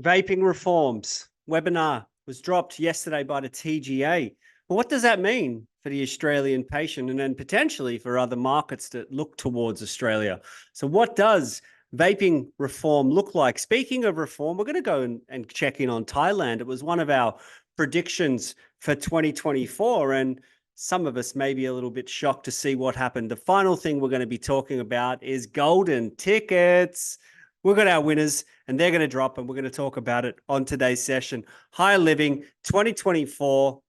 Vaping reforms webinar was dropped yesterday by the TGA. Well, what does that mean for the Australian patient and then potentially for other markets that look towards Australia? So what does vaping reform look like? Speaking of reform, we're going to go and check in on Thailand. It was one of our predictions for 2024, and some of us may be a little bit shocked to see what happened. The final thing we're going to be talking about is golden tickets. We've got our winners and they're going to drop, and we're going to talk about it on today's session. High Living 2024,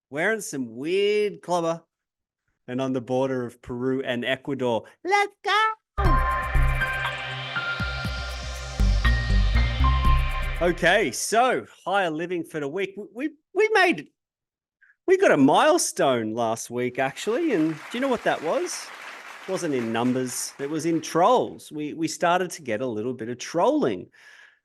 wearing some weird clobber and on the border of Peru and Ecuador. Let's go. Okay, so higher living for the week. We got a milestone last week, actually, and do you know what that was? It wasn't in numbers, it was in trolls. We started to get a little bit of trolling,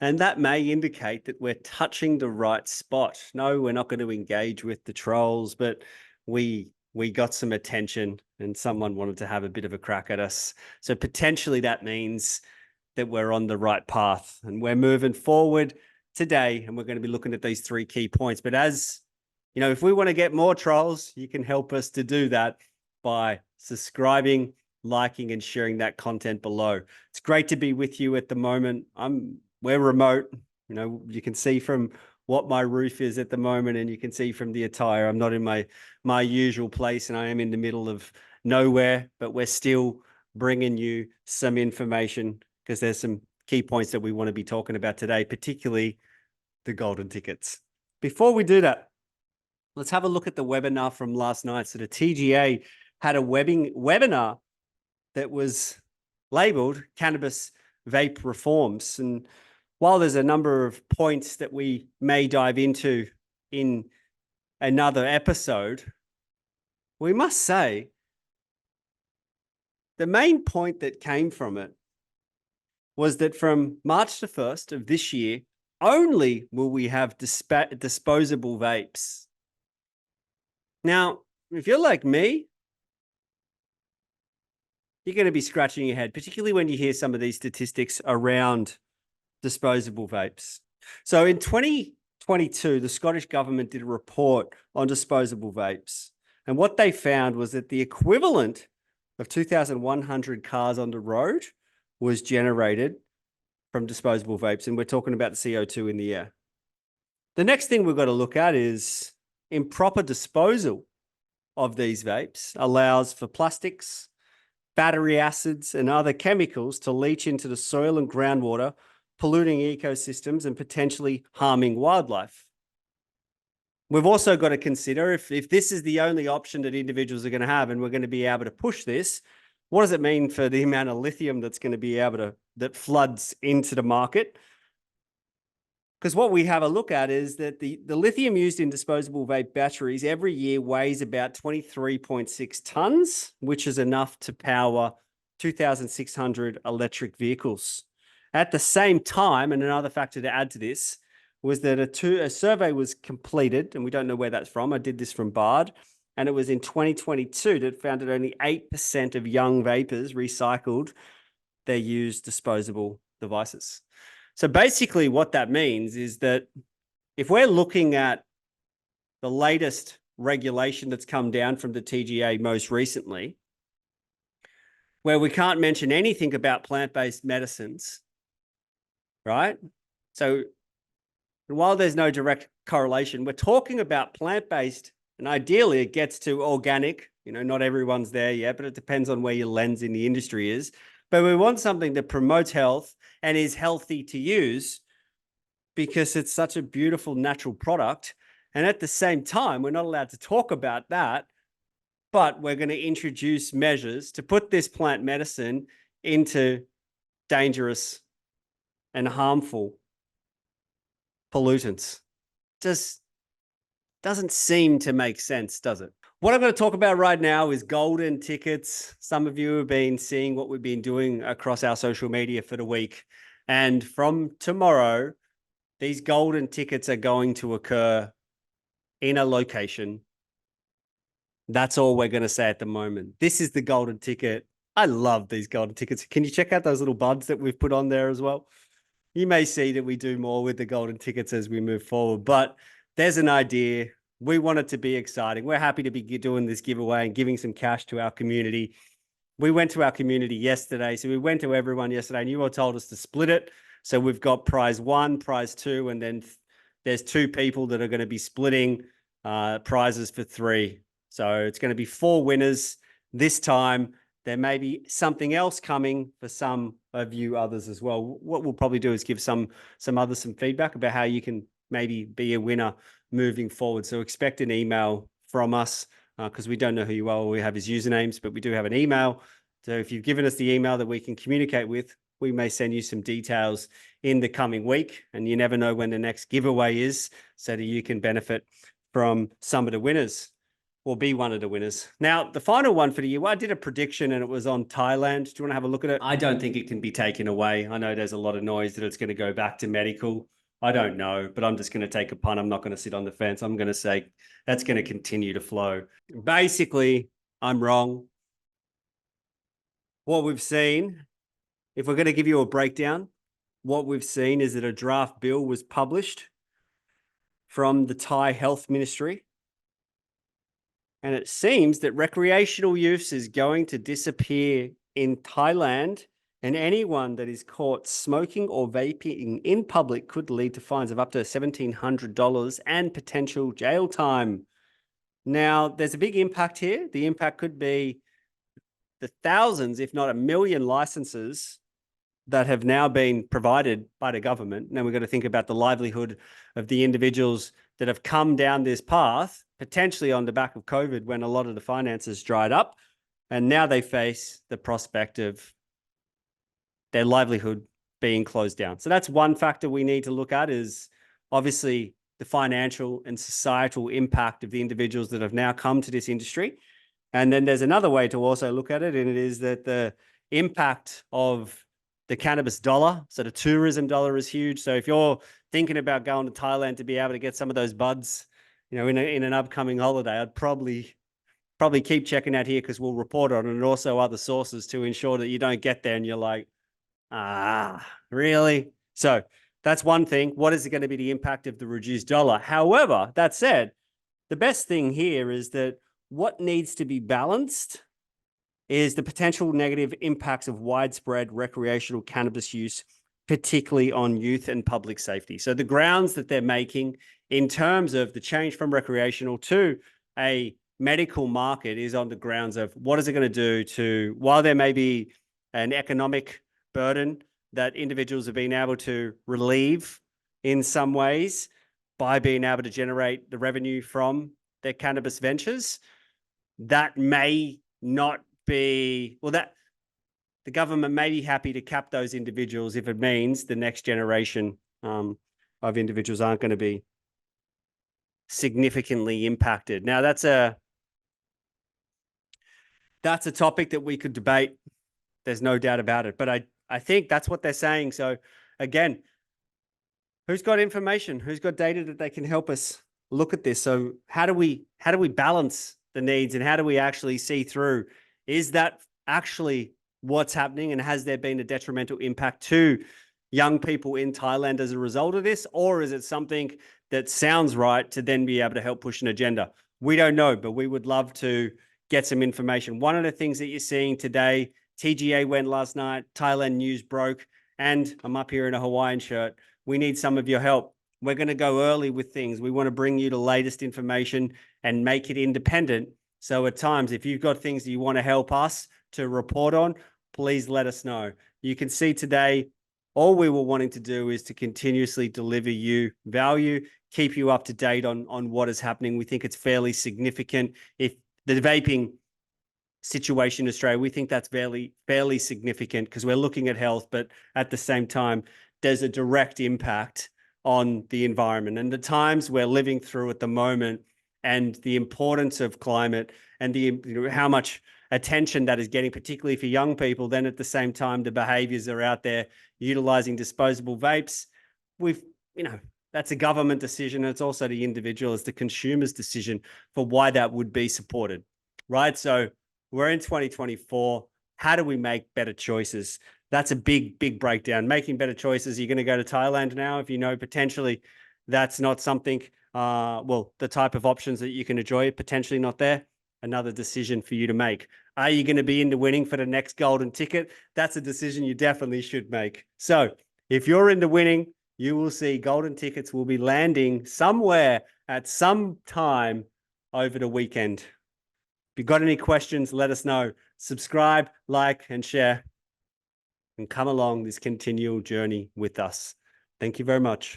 and that may indicate that we're touching the right spot. No, we're not going to engage with the trolls, but we got some attention and someone wanted to have a bit of a crack at us. So potentially that means that we're on the right path and we're moving forward today, and we're going to be looking at these 3 key points. But as you know, if we want to get more trolls, you can help us to do that by subscribing, liking, and sharing that content below. It's great to be with you at the moment. We're remote. You know, you can see from what my roof is at the moment, and you can see from the attire, I'm not in my usual place, and I am in the middle of nowhere, but we're still bringing you some information because there's some key points that we want to be talking about today, particularly the golden tickets. Before we do that, let's have a look at the webinar from last night. So the TGA had a webinar that was labeled Cannabis Vape Reforms. And while there's a number of points that we may dive into in another episode, we must say the main point that came from it was that from March the 1st of this year, only will we have disposable vapes. Now, if you're like me, you're going to be scratching your head, particularly when you hear some of these statistics around disposable vapes. So in 2022, the Scottish government did a report on disposable vapes. And what they found was that the equivalent of 2,100 cars on the road was generated from disposable vapes. And we're talking about the CO2 in the air. The next thing we've got to look at is improper disposal of these vapes allows for plastics, battery acids, and other chemicals to leach into the soil and groundwater, polluting ecosystems and potentially harming wildlife. We've also got to consider if this is the only option that individuals are going to have, and we're going to be able to push this, what does it mean for the amount of lithium that's going to be able to, that floods into the market? Because what we have a look at is that the lithium used in disposable vape batteries every year weighs about 23.6 tons, which is enough to power 2,600 electric vehicles. At the same time, and another factor to add to this, was that a survey was completed, and we don't know where that's from. I did this from Bard, and it was in 2022 that found that only 8% of young vapers recycled their used disposable devices. So basically what that means is that if we're looking at the latest regulation that's come down from the TGA most recently, where we can't mention anything about plant-based medicines, right? So while there's no direct correlation, we're talking about plant-based, and ideally it gets to organic. You know, not everyone's there yet, but it depends on where your lens in the industry is. But we want something that promotes health and is healthy to use because it's such a beautiful natural product. And at the same time, we're not allowed to talk about that, but we're going to introduce measures to put this plant medicine into dangerous and harmful pollutants. Just doesn't seem to make sense, does it? What I'm going to talk about right now is golden tickets. Some of you have been seeing what we've been doing across our social media for the week. And from tomorrow, these golden tickets are going to occur in a location. That's all we're going to say at the moment. This is the golden ticket. I love these golden tickets. Can you check out those little buds that we've put on there as well? you may see that we do more with the golden tickets as we move forward, but there's an idea. We want it to be exciting. We're happy to be doing this giveaway and giving some cash to our community. We went to our community yesterday. So we went to everyone yesterday and you all told us to split it. So we've got prize 1, prize 2, and then there's 2 people that are going to be splitting prizes for 3. So it's going to be 4 winners this time. There may be something else coming for some of you others as well. What we'll probably do is give some others some feedback about how you can maybe be a winner moving forward. So expect an email from us because we don't know who you are. All we have is usernames, but we do have an email. So if you've given us the email that we can communicate with, we may send you some details in the coming week. And you never know when the next giveaway is, so that you can benefit from some of the winners or be one of the winners. Now, the final one for the year, well, I did a prediction and it was on Thailand. Do you want to have a look at it? I don't think it can be taken away. I know there's a lot of noise that it's going to go back to medical. I don't know, but I'm just going to take a punt. I'm not going to sit on the fence. I'm going to say that's going to continue to flow. Basically, I'm wrong. What we've seen, if we're going to give you a breakdown, what we've seen is that a draft bill was published from the Thai Health Ministry. And it seems that recreational use is going to disappear in Thailand, and anyone that is caught smoking or vaping in public could lead to fines of up to $1,700 and potential jail time. Now, there's a big impact here. The impact could be the thousands, if not 1 million licenses that have now been provided by the government. Now we've got to think about the livelihood of the individuals that have come down this path, potentially on the back of COVID, when a lot of the finances dried up. And now they face the prospect of their livelihood being closed down. So that's one factor we need to look at, is obviously the financial and societal impact of the individuals that have now come to this industry. And then there's another way to also look at it, and it is that the impact of the cannabis dollar. So the tourism dollar is huge. So if you're thinking about going to Thailand to be able to get some of those buds, you know, in an upcoming holiday, I'd probably keep checking out here, because we'll report on it, and also other sources, to ensure that you don't get there and you're like, really? So that's one thing. What is going to be the impact of the reduced dollar? However, that said, the best thing here is that what needs to be balanced is the potential negative impacts of widespread recreational cannabis use, particularly on youth and public safety. So the grounds that they're making in terms of the change from recreational to a medical market is on the grounds of what is it going to do to, while there may be an economic burden that individuals have been able to relieve in some ways by being able to generate the revenue from their cannabis ventures, that may not be, well, that the government may be happy to cap those individuals if it means the next generation of individuals aren't going to be significantly impacted. Now, that's a topic that we could debate. There's no doubt about it. But I think that's what they're saying. So again, who's got information? Who's got data that they can help us look at this? So how do we balance the needs, and how do we actually see through? Is that actually what's happening, and has there been a detrimental impact to young people in Thailand as a result of this? Or is it something that sounds right to then be able to help push an agenda? We don't know, but we would love to get some information. One of the things that you're seeing today, TGA went last night, Thailand news broke, and I'm up here in a Hawaiian shirt. We need some of your help. We're going to go early with things. We want to bring you the latest information and make it independent. So at times, if you've got things that you want to help us to report on, please let us know. You can see today, all we were wanting to do is to continuously deliver you value, keep you up to date on what is happening. We think it's fairly significant. If the vaping situation in Australia, we think that's fairly significant, because we're looking at health, but at the same time, there's a direct impact on the environment and the times we're living through at the moment, and the importance of climate, and how much attention that is getting, particularly for young people. Then at the same time, the behaviors are out there utilizing disposable vapes. That's a government decision. And it's also the individual, it's the consumer's decision for why that would be supported, right? So we're in 2024. How do we make better choices? That's a big, big breakdown. Making better choices. You're going to go to Thailand now if you know potentially that's not something, well, the type of options that you can enjoy, potentially not there. Another decision for you to make. Are you going to be into winning for the next golden ticket? That's a decision you definitely should make. So if you're into winning, you will see golden tickets will be landing somewhere at some time over the weekend. If you've got any questions, let us know. Subscribe, like, and share, and come along this continual journey with us. Thank you very much.